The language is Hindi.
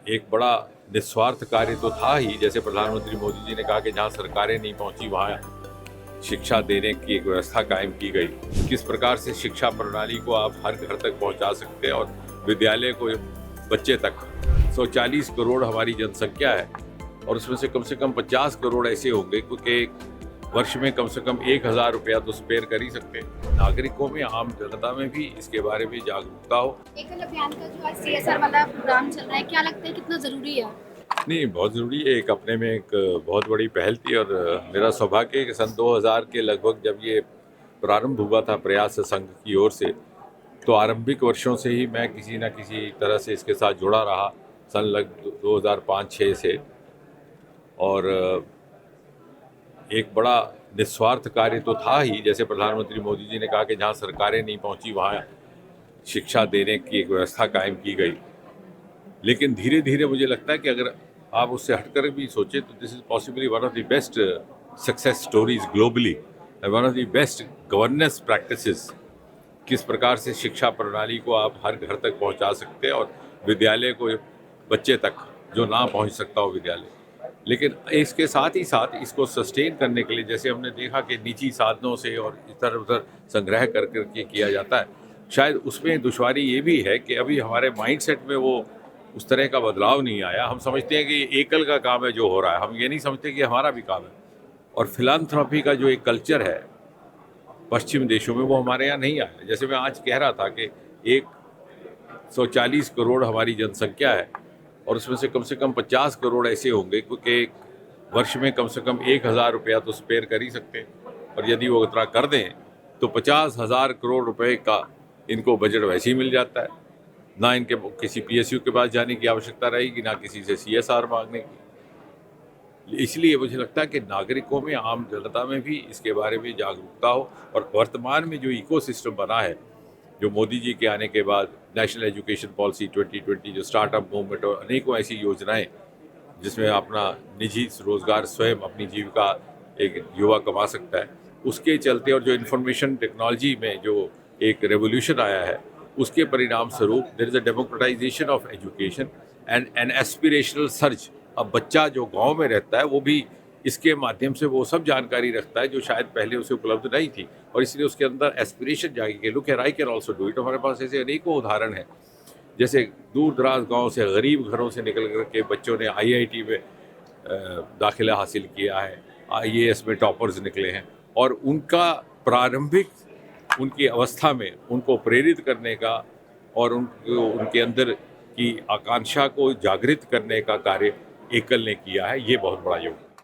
एक बड़ा निस्वार्थ कार्य तो था ही। जैसे प्रधानमंत्री मोदी जी ने कहा कि जहाँ सरकारें नहीं पहुंची वहाँ शिक्षा देने की एक व्यवस्था कायम की गई। किस प्रकार से शिक्षा प्रणाली को आप हर घर तक पहुंचा सकते हैं और विद्यालय को बच्चे तक। 140 करोड़ हमारी जनसंख्या है और उसमें से कम 50 करोड़ ऐसे होंगे क्योंकि वर्ष में कम से कम 1000 रुपया तो स्पेयर कर ही सकते हैं। नागरिकों में, आम जनता में भी इसके बारे में जागरूकता हो। एकल अभियान का जो आज CSR वाला प्रोग्राम चल रहा है, क्या लगता है कितना जरूरी है? नहीं, बहुत ज़रूरी है। एक अपने में एक बहुत बड़ी पहल थी और मेरा सौभाग्य है कि सन 2000 के लगभग जब ये प्रारंभ हुआ था प्रयास संघ की ओर से, तो आरंभिक वर्षों से ही मैं किसी न किसी तरह से इसके साथ जुड़ा रहा, सन लग 2005-6 से। और एक बड़ा निस्वार्थ कार्य तो था ही। जैसे प्रधानमंत्री मोदी जी ने कहा कि जहाँ सरकारें नहीं पहुंची वहाँ शिक्षा देने की एक व्यवस्था कायम की गई। लेकिन धीरे धीरे मुझे लगता है कि अगर आप उससे हटकर भी सोचें तो this is possibly one of the best success stories globally, one of the best governance practices. किस प्रकार से शिक्षा प्रणाली को आप हर घर तक पहुंचा सकते हैं और विद्यालय को बच्चे तक जो ना पहुंच सकता हो विद्यालय। लेकिन इसके साथ ही साथ इसको सस्टेन करने के लिए जैसे हमने देखा कि निजी साधनों से और इधर उधर संग्रह कर करके किया जाता है, शायद उसमें दुश्वारी ये भी है कि अभी हमारे माइंडसेट में वो उस तरह का बदलाव नहीं आया। हम समझते हैं कि ये एकल का काम है जो हो रहा है, हम ये नहीं समझते कि हमारा भी काम है। और फिलान्थ्रॉपी का जो एक कल्चर है पश्चिम देशों में, वो हमारे यहाँ नहीं आया। जैसे मैं आज कह रहा था कि 140 करोड़ हमारी जनसंख्या है और उसमें से कम 50 करोड़ ऐसे होंगे क्योंकि वर्ष में कम से कम 1000 रुपया तो स्पेयर कर ही सकते हैं। और यदि वो उतना कर दें तो 50,000 करोड़ रुपए का इनको बजट वैसे ही मिल जाता है। ना इनके किसी PSU के पास जाने की आवश्यकता रहेगी, ना किसी से CSR मांगने की। इसलिए मुझे लगता है कि नागरिकों में, आम जनता में भी इसके बारे में जागरूकता हो। और वर्तमान में जो इकोसिस्टम बना है, जो मोदी जी के आने के बाद नेशनल एजुकेशन पॉलिसी 2020, जो स्टार्टअप मूवमेंट और अनेकों ऐसी योजनाएं जिसमें अपना निजी रोजगार स्वयं अपनी जीविका एक युवा कमा सकता है, उसके चलते और जो इंफॉर्मेशन टेक्नोलॉजी में जो एक रेवोल्यूशन आया है, उसके परिणाम स्वरूप there is a democratization of education and an aspirational search. अब बच्चा जो गांव में रहता है वो भी इसके माध्यम से वो सब जानकारी रखता है जो शायद पहले उसे उपलब्ध नहीं थी, और इसलिए उसके अंदर एस्पिरेशन जागी कि look here, I can also do it. हमारे पास ऐसे अनेकों उदाहरण हैं, जैसे दूर दराज गाँव से, गरीब घरों से निकल कर के बच्चों ने IIT में दाखिला हासिल किया है, IAS में टॉपर्स निकले हैं। और उनका प्रारंभिक उनकी अवस्था में उनको प्रेरित करने का और उनके अंदर की आकांक्षा को जागृत करने का कार्य एकल ने किया है। ये बहुत बड़ा योग है।